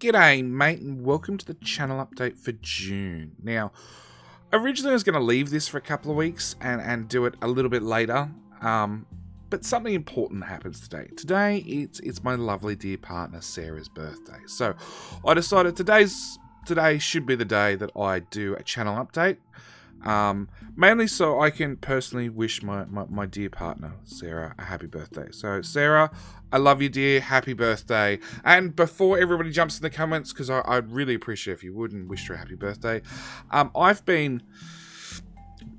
G'day, mate, and welcome to the channel update for June. Now, originally I was going to leave this for a couple of weeks and do it a little bit later, but something important happens today. Today, it's my lovely dear partner Sarah's birthday. So, I decided today should be the day that I do a channel update. Mainly so I can personally wish my dear partner, Sarah, a happy birthday. So, Sarah, I love you, dear. Happy birthday. And before everybody jumps in the comments, because I'd really appreciate if you would and wish her a happy birthday, I've been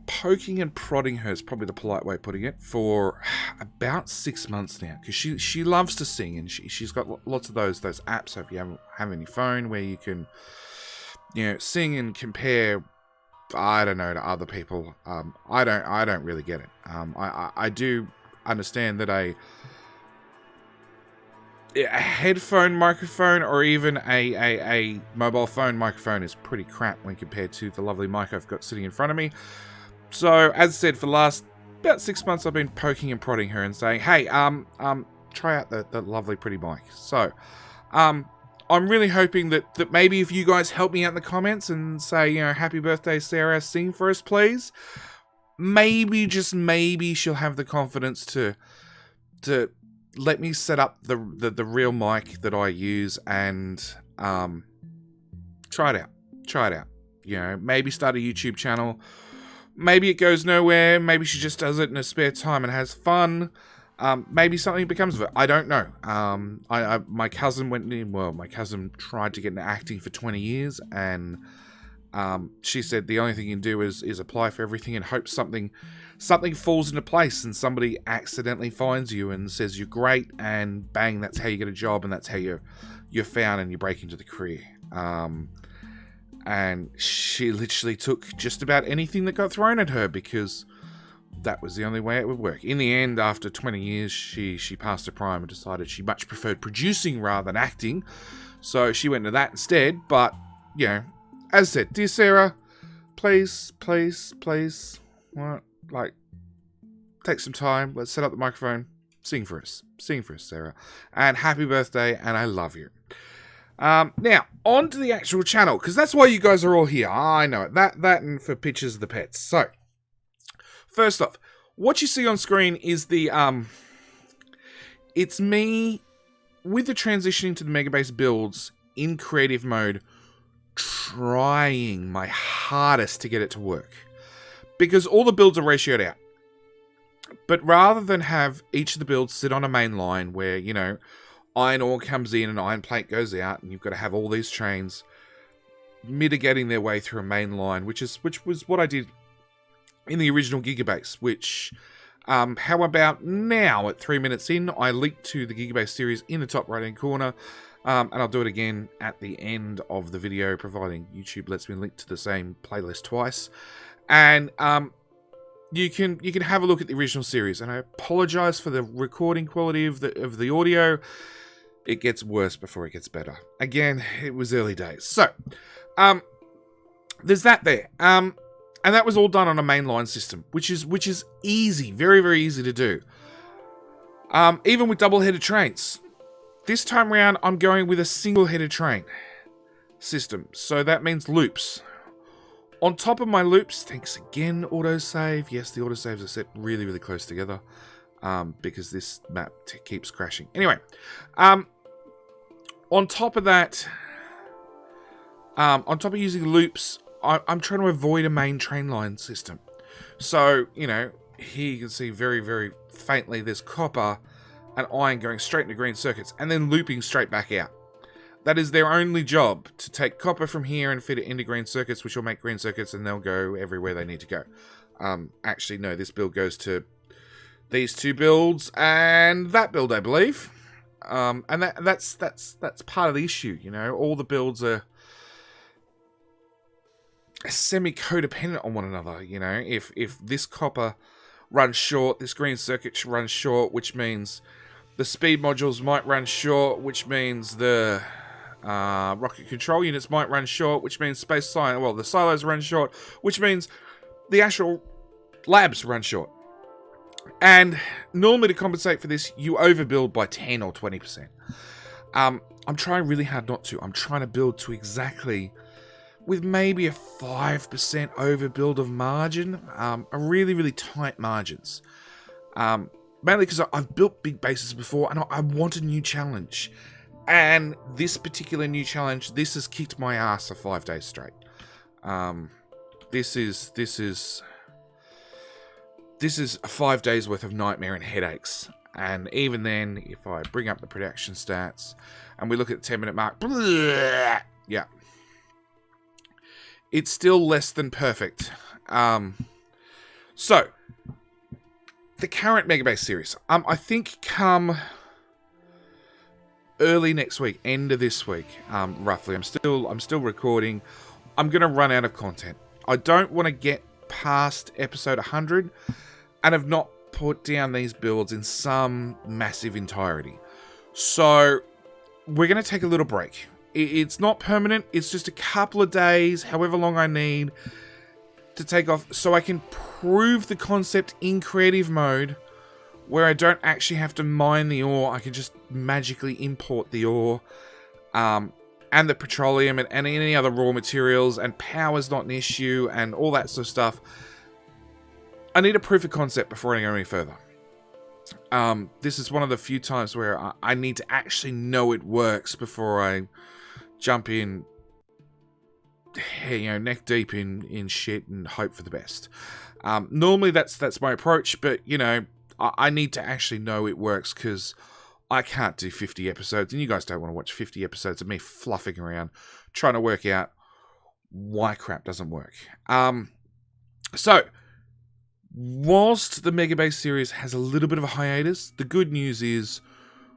poking and prodding her, is probably the polite way of putting it, for about 6 months now, because she loves to sing, and she's got lots of those apps. So if you have any phone where you can, sing and compare, I don't know, to other people. I don't really get it. I do understand that a headphone microphone or even a mobile phone microphone is pretty crap when compared to the lovely mic I've got sitting in front of me. So, as I said, for the last about 6 months, I've been poking and prodding her and saying, hey, try out the lovely pretty mic. So, I'm really hoping that maybe if you guys help me out in the comments and say, happy birthday, Sarah, sing for us, please. Maybe, just maybe, she'll have the confidence to let me set up the real mic that I use and try it out. Maybe start a YouTube channel. Maybe it goes nowhere. Maybe she just does it in her spare time and has fun. Maybe something becomes of it. I don't know. My cousin my cousin tried to get into acting for 20 years, and she said the only thing you can do is apply for everything and hope something falls into place and somebody accidentally finds you and says you're great, and bang, that's how you get a job, and that's how you're found and you break into the career. And she literally took just about anything that got thrown at her because that was the only way it would work. In the end, after 20 years, she passed her prime and decided she much preferred producing rather than acting. So she went into that instead. But, as I said, dear Sarah, please, take some time. Let's set up the microphone. Sing for us, Sarah. And happy birthday, and I love you. Now, on to the actual channel, because that's why you guys are all here. I know it. That and for pictures of the pets. So, first off, what you see on screen is it's me with the transitioning to the Megabase builds in creative mode, trying my hardest to get it to work. Because all the builds are ratioed out. But rather than have each of the builds sit on a main line where, iron ore comes in and iron plate goes out, and you've got to have all these trains mitigating their way through a main line, which was what I did in the original Gigabase, which, how about now at 3 minutes in, I linked to the Gigabase series in the top right hand corner, and I'll do it again at the end of the video, providing YouTube lets me link to the same playlist twice. And you can have a look at the original series, and I apologize for the recording quality of the audio. It gets worse before it gets better. Again, it was early days. So, there's that there. And that was all done on a mainline system, which is easy, very, very easy to do. Even with double-headed trains. This time around, I'm going with a single-headed train system. So that means loops. On top of my loops, thanks again, autosave. Yes, the autosaves are set really, really close together. Because this map keeps crashing. Anyway, on top of that, on top of using loops, I'm trying to avoid a main train line system. So, here you can see very, very faintly there's copper and iron going straight into green circuits and then looping straight back out. That is their only job, to take copper from here and fit it into green circuits, which will make green circuits, and they'll go everywhere they need to go. Actually, no, this build goes to these two builds and that build, I believe. And that's part of the issue, all the builds are semi-codependent on one another, if this copper runs short, this green circuit runs short, which means the speed modules might run short, which means the rocket control units might run short, which means the silos run short, which means the actual labs run short. And normally to compensate for this, you overbuild by 10 or 20%. I'm trying really hard not to. I'm trying to build to exactly, with maybe a 5% overbuild of margin, a really, really tight margins. Mainly because I've built big bases before, and I want a new challenge. And this particular new challenge, this has kicked my ass for 5 days straight. This is 5 days worth of nightmare and headaches. And even then, if I bring up the production stats and we look at the 10-minute mark, bleh, yeah, it's still less than perfect. So the current Megabase series, I think come early next week, end of this week, roughly. I'm still recording. I'm gonna run out of content. I don't want to get past episode 100 and have not put down these builds in some massive entirety. So we're gonna take a little break. It's not permanent. It's just a couple of days, however long I need to take off, so I can prove the concept in creative mode, where I don't actually have to mine the ore. I can just magically import the ore, and the petroleum and any other raw materials, and power's not an issue, and all that sort of stuff. I need a proof of concept before I go any further. This is one of the few times where I need to actually know it works before I jump in, neck deep in shit and hope for the best. Normally that's my approach, but I need to actually know it works, because I can't do 50 episodes, and you guys don't want to watch 50 episodes of me fluffing around trying to work out why crap doesn't work. So whilst the Megabase series has a little bit of a hiatus, the good news is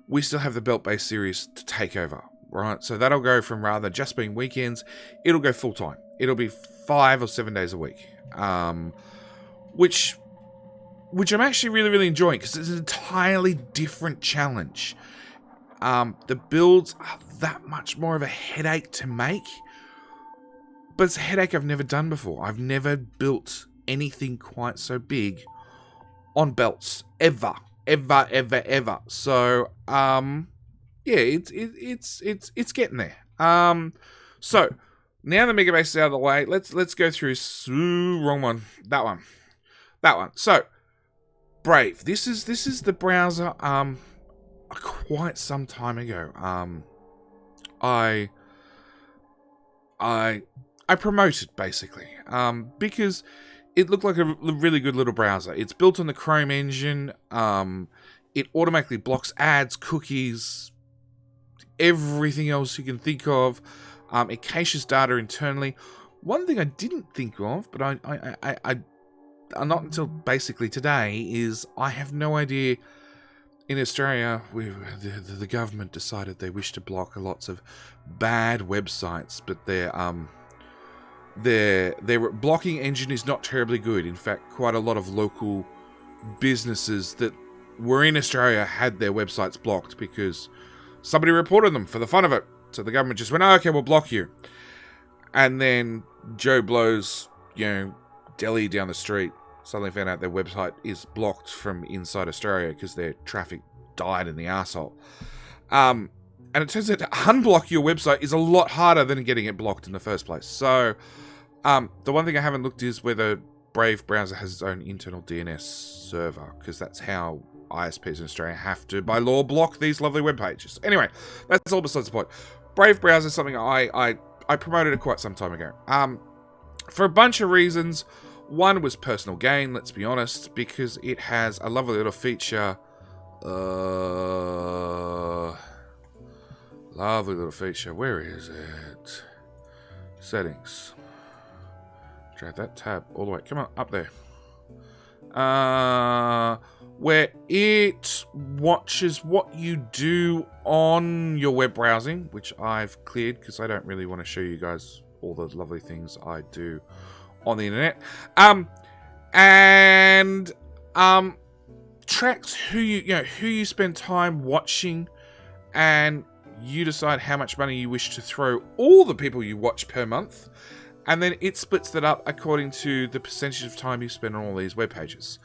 we still have the Belt Base series to take over. Right, so that'll go from, rather than just being weekends, it'll go full time. It'll be 5 or 7 days a week, which I'm actually really, really enjoying, because it's an entirely different challenge. The builds are that much more of a headache to make, but it's a headache I've never done before. I've never built anything quite so big on belts ever. So yeah, it's getting there. So now the Megabase is out of the way, let's go through. Wrong one. That one. So Brave. This is the browser. Quite some time ago. I promoted, basically, because it looked like a really good little browser. It's built on the Chrome engine. It automatically blocks ads, cookies, everything else you can think of. It caches data internally. One thing I didn't think of, but I not until basically today, is I have no idea. In Australia, the government decided they wish to block lots of bad websites, but their blocking engine is not terribly good. In fact, quite a lot of local businesses that were in Australia had their websites blocked because somebody reported them for the fun of it. So the government just went, oh, okay, we'll block you. And then Joe Blow's, deli down the street suddenly found out their website is blocked from inside Australia because their traffic died in the arsehole. And it turns out to unblock your website is a lot harder than getting it blocked in the first place. So the one thing I haven't looked is whether Brave browser has its own internal DNS server, because that's how ISPs in Australia have to, by law, block these lovely web pages. Anyway, that's all besides the point. Brave browser is something I promoted it quite some time ago. For a bunch of reasons. One was personal gain, let's be honest, because it has a lovely little feature. Lovely little feature. Where is it? Settings. Drag that tab all the way. Come on, up there. Where it watches what you do on your web browsing, which I've cleared because I don't really want to show you guys all the lovely things I do on the internet, and tracks who you spend time watching, and you decide how much money you wish to throw all the people you watch per month, and then it splits that up according to the percentage of time you spend on all these web pages,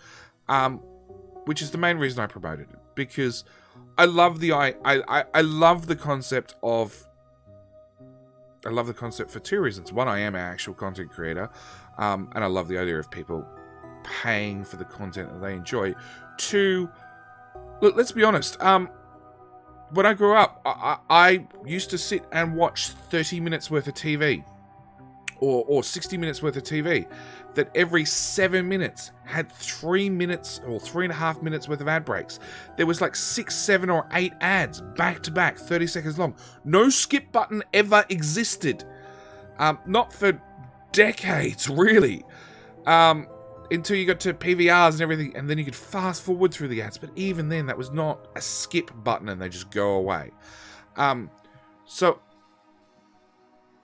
which is the main reason I promoted it, because I love the I love the concept of. I love the concept for two reasons. One, I am an actual content creator, and I love the idea of people paying for the content that they enjoy. Two, look, let's be honest. When I grew up, I used to sit and watch 30 minutes worth of TV, or 60 minutes worth of TV, that every 7 minutes had 3 minutes or 3.5 minutes worth of ad breaks. There was like 6, 7, or 8 ads back to back, 30 seconds long. No skip button ever existed. Not for decades, really. Until you got to PVRs and everything, and then you could fast forward through the ads. But even then, that was not a skip button, and they just go away. And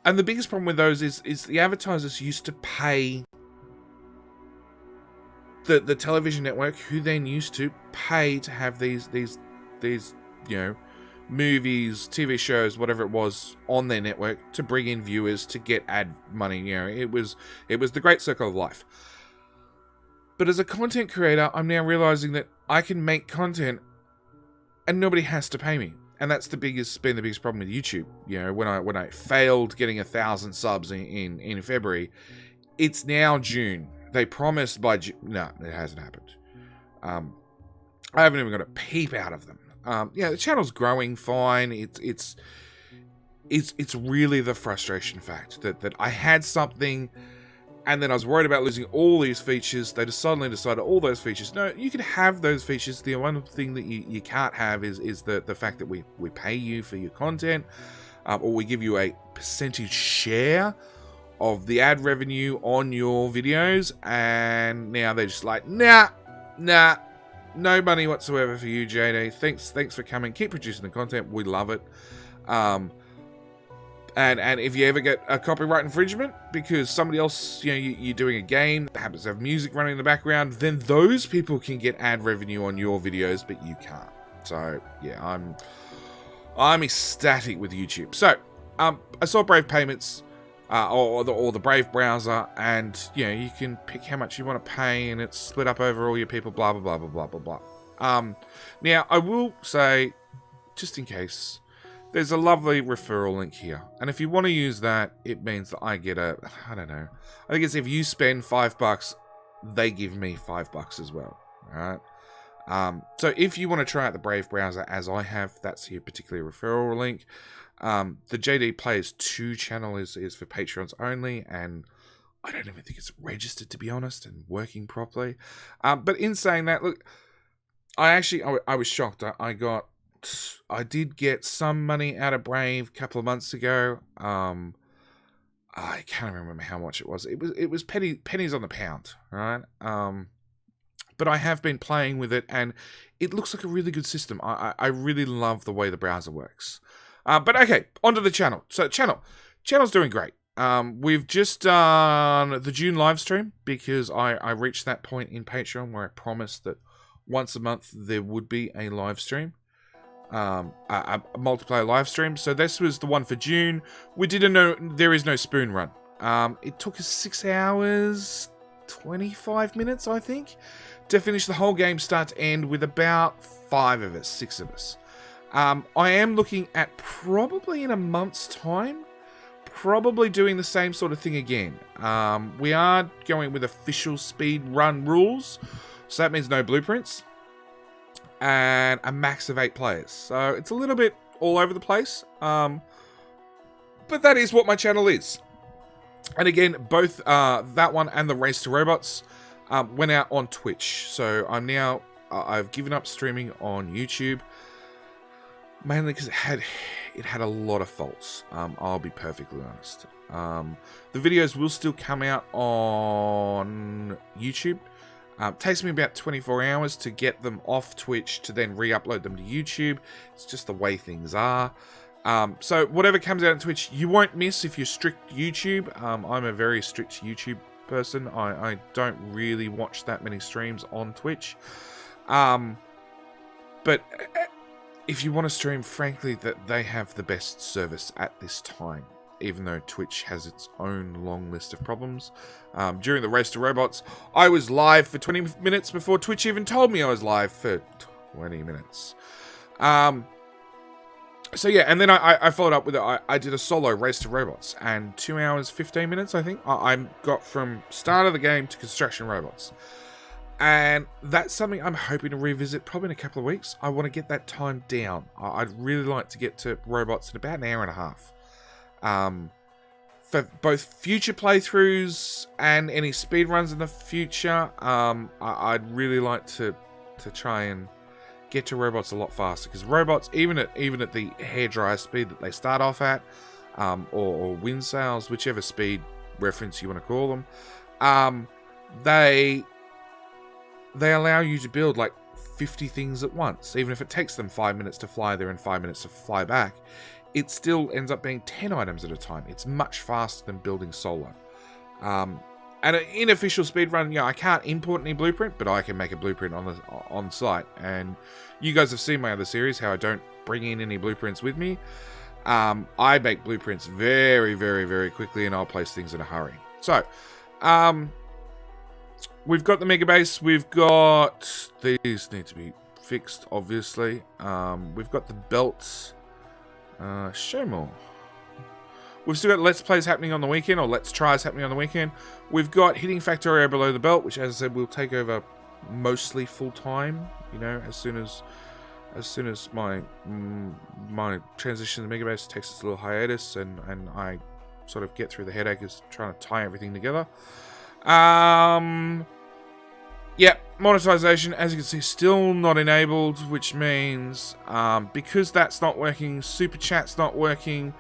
the biggest problem with those is the advertisers used to pay the television network, who then used to pay to have these movies, TV shows, whatever it was, on their network to bring in viewers to get ad money. It was the great circle of life. But as a content creator, I'm now realizing that I can make content and nobody has to pay me. And that's been the biggest problem with YouTube. When I failed getting 1,000 subs in February, it's now June. They promised by June. No, it hasn't happened. I haven't even got a peep out of them. The channel's growing fine. It's really the frustration fact that I had something, and then I was worried about losing all these features. They suddenly decided all those features. No, you can have those features. The one thing that you can't have is the fact that we pay you for your content, or we give you a percentage share of the ad revenue on your videos. And now they're just like, nah, no money whatsoever for you, JD. Thanks for coming. Keep producing the content. We love it. And if you ever get a copyright infringement because somebody else, you're doing a game that happens to have music running in the background, then those people can get ad revenue on your videos, but you can't. So yeah, I'm ecstatic with YouTube. So I saw Brave Payments, or the Brave browser, and you can pick how much you want to pay, and it's split up over all your people. Blah blah blah blah blah blah blah. Now I will say, just in case, there's a lovely referral link here. And if you want to use that, it means that I get I don't know. I think it's if you spend $5, they give me $5 as well. Alright? So if you want to try out the Brave browser, as I have, that's your particular referral link. The JD Players 2 channel is for Patreons only, and I don't even think it's registered, to be honest, and working properly. But in saying that, look, I was shocked. I did get some money out of Brave a couple of months ago. I can't remember how much it was. It was pennies on the pound, right? But I have been playing with it, and it looks like a really good system. I really love the way the browser works. But okay, onto the channel. So channel's doing great. We've just done the June live stream because I reached that point in Patreon where I promised that once a month there would be a live stream. A multiplayer live stream. So this was the one for June. We didn't know there is no spoon run. It took us 6 hours 25 minutes, I think, to finish the whole game start to end with about 6 of us. I am looking at probably in a month's time, probably doing the same sort of thing again. We are going with official speed run rules, so that means no blueprints. And a max of 8 players. So it's a little bit all over the place. But that is what my channel is. And again, both that one and the Race to Robots went out on Twitch. So I've given up streaming on YouTube. Mainly because it had a lot of faults. I'll be perfectly honest. The videos will still come out on YouTube. Takes me about 24 hours to get them off Twitch to then re-upload them to YouTube. It's just the way things are. So whatever comes out on Twitch, you won't miss if you're strict YouTube. I'm a very strict YouTube person. I don't really watch that many streams on Twitch. But if you want to stream, frankly, that they have the best service at this time. Even though Twitch has its own long list of problems. During the Race to Robots, I was live for 20 minutes before Twitch even told me I was live for 20 minutes. So yeah, and then I followed up with it. I did a solo race to robots, and 2 hours 15 minutes, I think. I got from start of the game to construction robots, and that's something I'm hoping to revisit probably in a couple of weeks. I want to get that time down. I'd really like to get to robots in about an hour and a half, for both future playthroughs and any speed runs in the future. I'd really like to try and get to robots a lot faster, because robots, even at the hairdryer speed that they start off at, or wind sails, whichever speed reference you want to call them, they allow you to build like 50 things at once. Even if it takes them 5 minutes to fly there and 5 minutes to fly back, it still ends up being 10 items at a time. It's much faster than building solo. And in official speedrun, I can't import any blueprint, but I can make a blueprint on site. And you guys have seen my other series, how I don't bring in any blueprints with me. I make blueprints very, very, very quickly, and I'll place things in a hurry. So, we've got the mega base. We've got these need to be fixed, obviously. We've got the belts. Show more. We've still got Let's Plays happening on the weekend, or Let's Tries happening on the weekend. We've got hitting Factorio below the belt, which, as I said, will take over mostly full time. As soon as my transition to Megabase takes its little hiatus, and I sort of get through the headache of trying to tie everything together. Yeah, monetization, as you can see, still not enabled, which means because that's not working, Super Chat's not working.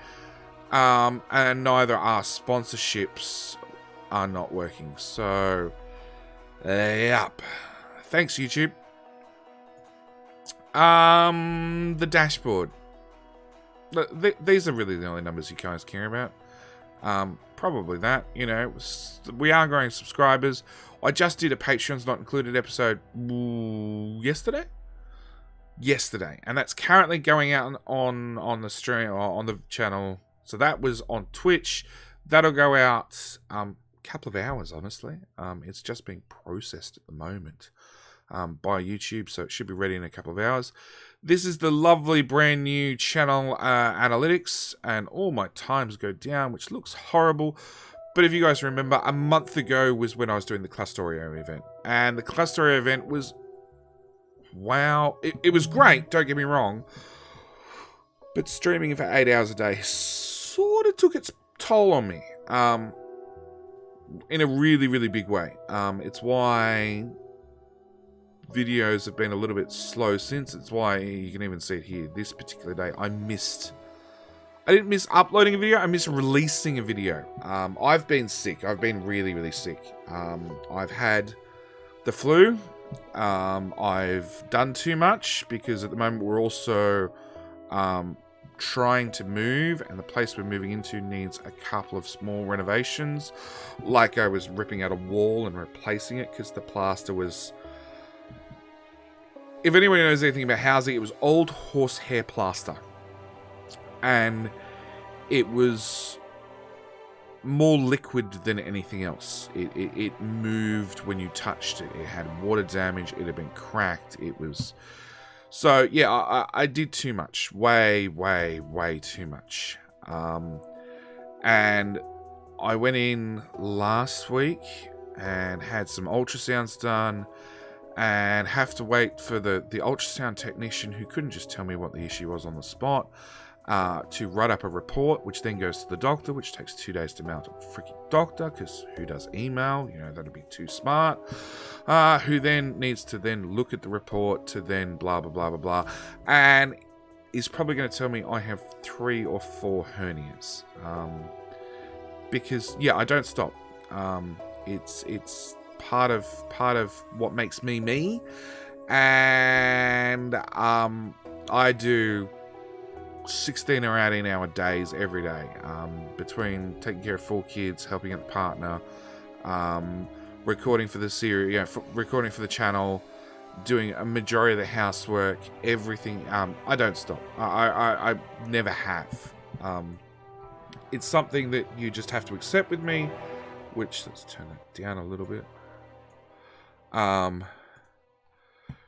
And neither are sponsorships are not working. So, yep. Thanks, YouTube. The dashboard. These are really the only numbers you guys care about. Probably that. We are growing subscribers. I just did a Patreon's Not Included episode yesterday, and that's currently going out on the stream, or on the channel. So that was on Twitch. That'll go out a couple of hours, honestly. It's just being processed at the moment by YouTube, so it should be ready in a couple of hours. This is the lovely brand new channel analytics, and all my times go down, which looks horrible. But if you guys remember, a month ago was when I was doing the Clusterio event. And the Clusterio event was, wow. It was great, don't get me wrong. But streaming for 8 hours a day sort of took its toll on me, in a really, really big way. It's why videos have been a little bit slow since. It's why you can even see it here. This particular day, I didn't miss uploading a video, I missed releasing a video. I've been sick. I've been really, really sick. I've had the flu. I've done too much, because at the moment we're also trying to move, and the place we're moving into needs a couple of small renovations. Like, I was ripping out a wall and replacing it because the plaster was, if anyone knows anything about housing, it was old horsehair plaster, and it was more liquid than anything else. It moved when you touched it. It had water damage. It had been cracked. It was... So, yeah, I did too much. Way, way, way too much. And I went in last week and had some ultrasounds done, and have to wait for the ultrasound technician, who couldn't just tell me what the issue was on the spot, to write up a report, which then goes to the doctor, which takes 2 days to mail to a freaking doctor, because who does email? That'd be too smart. Who then needs to then look at the report to then blah, blah, blah, blah, blah, and is probably going to tell me I have 3 or 4 hernias. Because, yeah, I don't stop. It's part of what makes me me, and I do 16 or 18 hour days every day, between taking care of 4 kids, helping out the partner, recording for the series, recording for the channel, doing a majority of the housework, everything. I don't stop. I never have. It's something that you just have to accept with me, which, let's turn it down a little bit.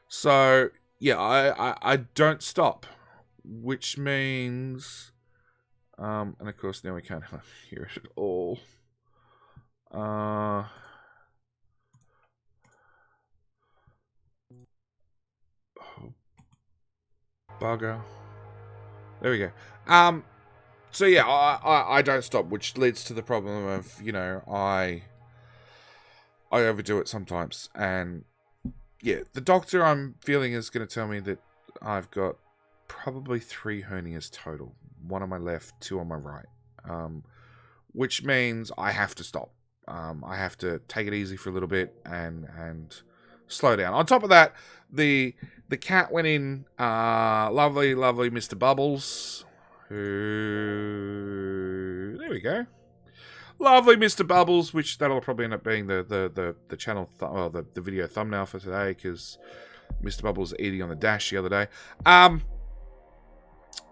So yeah, I don't stop, which means, and of course now we can't hear it at all. Oh, bugger. There we go. So yeah, I don't stop, which leads to the problem of, you know, I overdo it sometimes, and yeah, the doctor I'm feeling is going to tell me that I've got probably 3 hernias total. 1 on my left, 2 on my right. Which means I have to stop. I have to take it easy for a little bit and slow down. On top of that, the cat went in, lovely Mr. Bubbles, who, there we go. Lovely Mr. Bubbles, which that'll probably end up being the channel, the video thumbnail for today, because Mr. Bubbles eating on the dash the other day.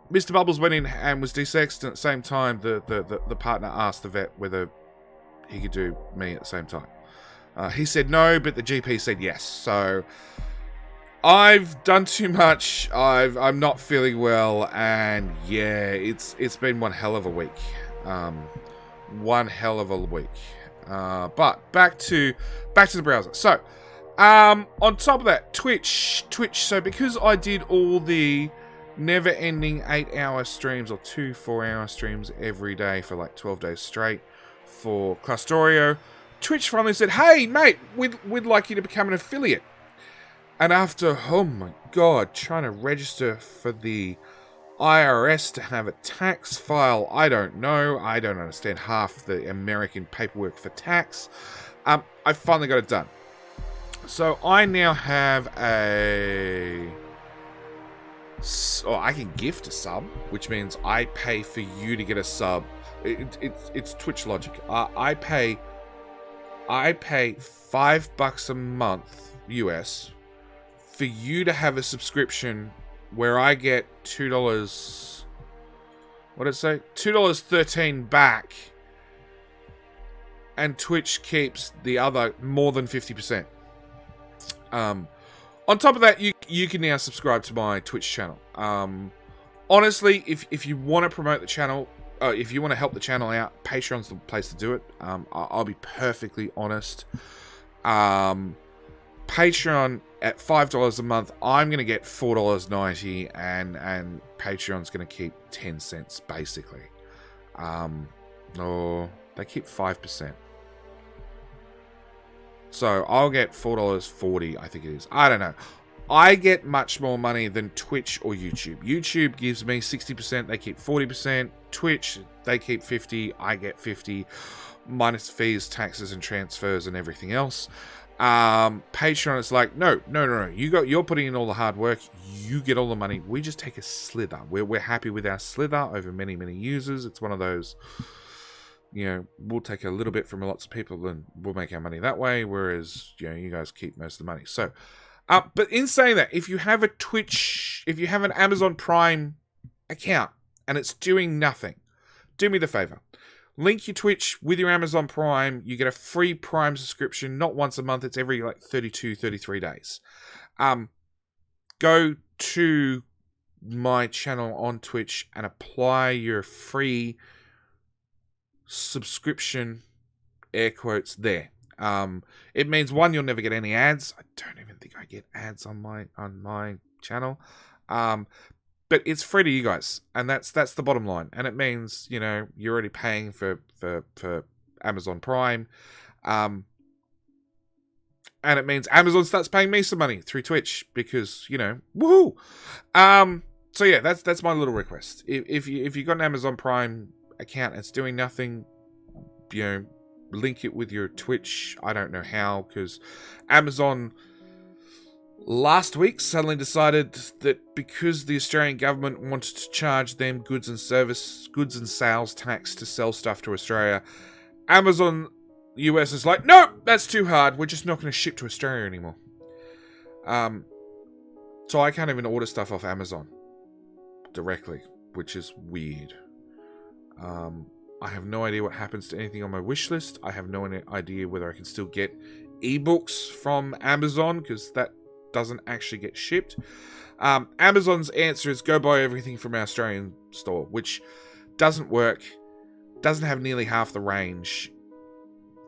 Mr. Bubbles went in and was desexed, and at the same time, the partner asked the vet whether he could do me at the same time. He said no, but the GP said yes. So I've done too much. I'm not feeling well, and yeah, it's been one hell of a week. One hell of a week. But back to the browser. So, on top of that, Twitch. So because I did all the never-ending 8-hour streams, or 2 4-hour streams every day for like 12 days straight for Clustorio, Twitch finally said, "Hey, mate, we'd like you to become an affiliate." And after, oh my god, trying to register for the IRS to have a tax file, I don't know. I don't understand half the American paperwork for tax. I finally got it done. So I now have I can gift a sub, which means I pay for you to get a sub. It's Twitch logic. I pay $5 a month US for you to have a subscription where I get $2. What did it say? $2.13 back, and Twitch keeps the other more than 50%. On top of that, you can now subscribe to my Twitch channel. Honestly, if you want to promote the channel, if you want to help the channel out, Patreon's the place to do it. I'll be perfectly honest. Patreon at $5 a month, I'm going to get $4.90, and Patreon's going to keep 10 cents, basically. Or they keep 5%. So I'll get $4.40, I think it is. I don't know. I get much more money than Twitch or YouTube. YouTube gives me 60%, they keep 40%. Twitch, they keep 50%, I get 50%, minus fees, taxes, and transfers, and everything else. Patreon is like, no. You're putting in all the hard work. You get all the money. We just take a slither. We're happy with our slither over many users. It's one of those, you know, we'll take a little bit from lots of people and we'll make our money that way. Whereas, you know, you guys keep most of the money. So, but in saying that, if you have a Twitch, if you have an Amazon Prime account and it's doing nothing, do me the favor. Link your Twitch with your Amazon Prime. You get a free Prime subscription, not once a month. It's every like 32, 33 days. Go to my channel on Twitch and apply your free subscription, air quotes, there. It means, one, you'll never get any ads. I don't even think I get ads on my channel. But it's free to you guys, and that's the bottom line. And it means, you know, you're already paying for Amazon Prime, and it means Amazon starts paying me some money through Twitch because, you know, woohoo. So yeah, that's my little request. If you got an Amazon Prime account and it's doing nothing, you know, link it with your Twitch. I don't know how, because Amazon last week suddenly decided that because the Australian government wanted to charge them goods and sales tax to sell stuff to Australia, Amazon US is like, no, that's too hard. We're just not going to ship to Australia anymore. So I can't even order stuff off Amazon directly, which is weird. I have no idea what happens to anything on my wish list. I have no idea whether I can still get ebooks from Amazon, because that doesn't actually get shipped. Amazon's answer is go buy everything from our Australian store, which doesn't work. Doesn't have nearly half the range.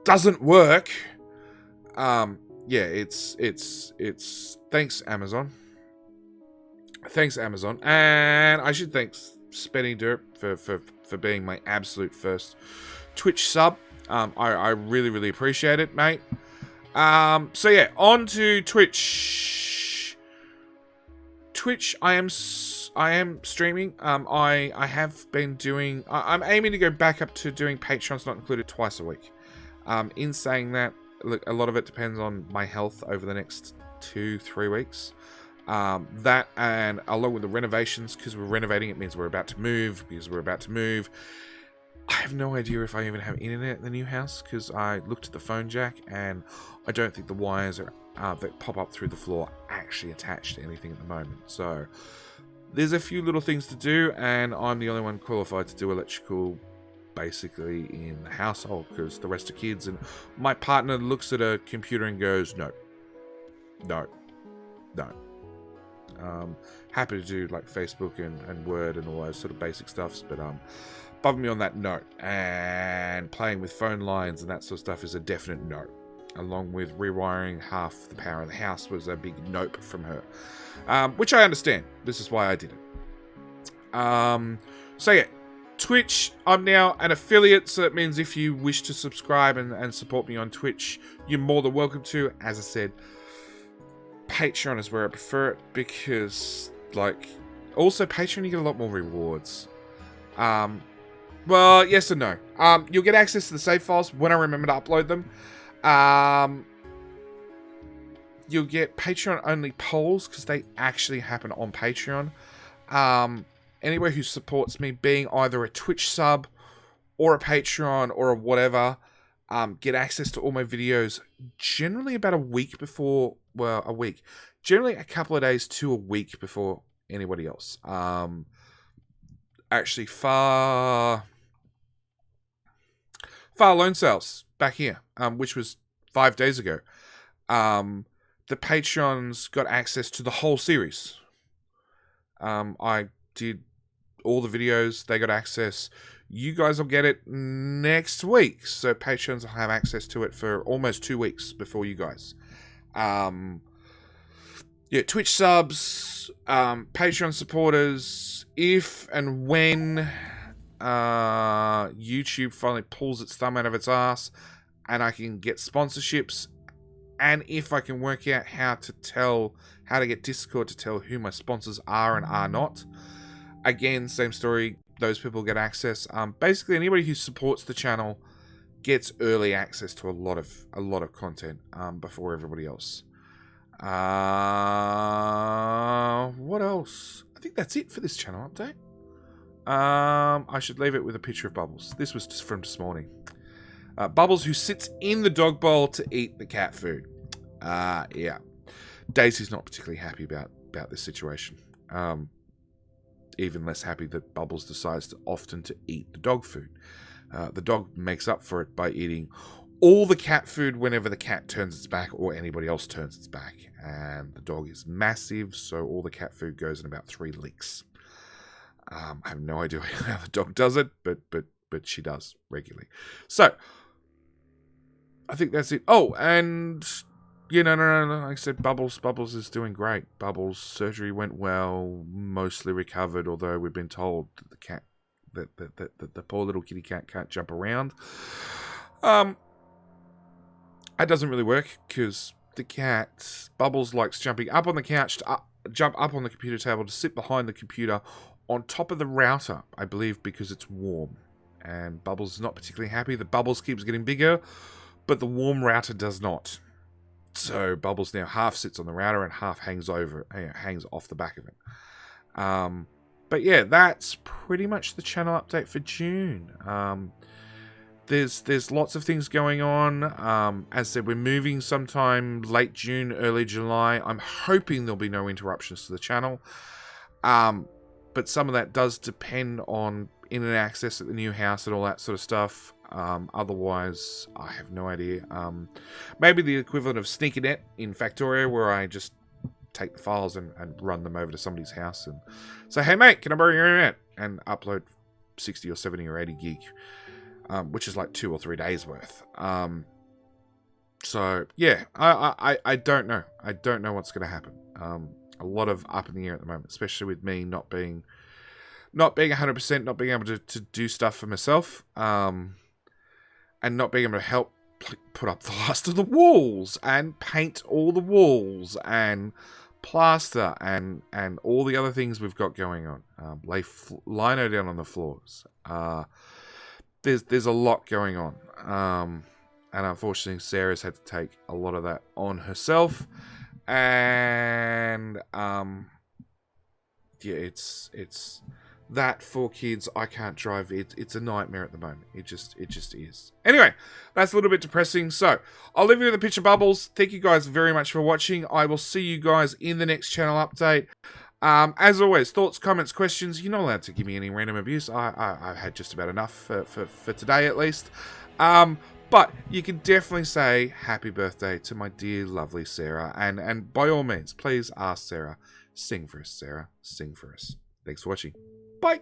Doesn't work. Yeah, it's thanks Amazon. Thanks Amazon, and I should thank Spenny Dirt for being my absolute first Twitch sub. I really appreciate it, mate. So yeah, on to Twitch. Twitch, I am streaming. I have been doing. I'm aiming to go back up to doing Patreons not included twice a week. In saying that, look, a lot of it depends on my health over the next 2-3 weeks. That, and along with the renovations, because we're renovating, it means we're about to move. I have no idea if I even have internet in the new house, because I looked at the phone jack and I don't think the wires are that pop up through the floor actually attached to anything at the moment. So there's a few little things to do, and I'm the only one qualified to do electrical basically in the household, because the rest are kids, and my partner looks at a computer and goes, no. Happy to do like Facebook and Word and all those sort of basic stuffs, but above me on that, no. And playing with phone lines and that sort of stuff is a definite no. Along with rewiring half the power in the house was a big nope from her, which I understand. This is why I did it. So yeah, Twitch, I'm now an affiliate, so that means if you wish to subscribe and support me on Twitch, you're more than welcome to. As I said, Patreon is where I prefer it, because, like, also Patreon you get a lot more rewards. Well, yes and no. You'll get access to the save files when I remember to upload them. You'll get Patreon only polls, because they actually happen on Patreon. Anywhere who supports me, being either a Twitch sub or a Patreon or a whatever, get access to all my videos generally about a week before, well, a week. Generally a couple of days to a week before anybody else. Actually, Far Loan Sales back here, which was 5 days ago. The Patreons got access to the whole series. I did all the videos. They got access. You guys will get it next week. So Patreons will have access to it for almost 2 weeks before you guys. Yeah, Twitch subs, Patreon supporters, if and when YouTube finally pulls its thumb out of its ass and I can get sponsorships, and if I can work out how to get Discord to tell who my sponsors are and are not. Again, same story. Those people get access. Basically, anybody who supports the channel gets early access to a lot of content before everybody else. What else? I think that's it for this channel update. I should leave it with a picture of Bubbles. This was just from this morning. Bubbles, who sits in the dog bowl to eat the cat food. Yeah. Daisy's not particularly happy about this situation. Even less happy that Bubbles decides often to eat the dog food. The dog makes up for it by eating all the cat food whenever the cat turns its back or anybody else turns its back. And the dog is massive, so all the cat food goes in about 3 licks. I have no idea how the dog does it, but she does regularly. So, I think that's it. Oh, and yeah, no. Like I said, Bubbles is doing great. Bubbles' surgery went well, mostly recovered. Although we've been told that the cat, that the poor little kitty cat can't jump around. That doesn't really work, because the cat, Bubbles, likes jumping up on the couch to jump up on the computer table to sit behind the computer on top of the router, I believe, because it's warm. And Bubbles is not particularly happy. The Bubbles keeps getting bigger, but the warm router does not. So Bubbles now half sits on the router and half hangs off the back of it. But yeah, that's pretty much the channel update for June. There's lots of things going on. As I said, we're moving sometime late June, early July. I'm hoping there'll be no interruptions to the channel. But some of that does depend on internet access at the new house and all that sort of stuff. Otherwise, I have no idea. Maybe the equivalent of SneakerNet in Factorio, where I just take the files and run them over to somebody's house and say, hey mate, can I borrow your internet? And upload 60 or 70 or 80 gig, which is like 2 or 3 days worth. So yeah, I don't know. I don't know what's going to happen. A lot of up in the air at the moment, especially with me not being 100%, not being able to do stuff for myself, and not being able to help put up the last of the walls and paint all the walls and plaster and all the other things we've got going on. Lay lino down on the floors. There's a lot going on. And unfortunately, Sarah's had to take a lot of that on herself. And yeah, it's that 4 kids. I can't drive. It's a nightmare at the moment. It just is. Anyway, that's a little bit depressing. So I'll leave you with the picture bubbles. Thank you guys very much for watching. I will see you guys in the next channel update. As always, thoughts, comments, questions. You're not allowed to give me any random abuse. I've had just about enough for today at least. But you can definitely say happy birthday to my dear, lovely Sarah. And by all means, please ask Sarah. Sing for us, Sarah. Sing for us. Thanks for watching. Bye.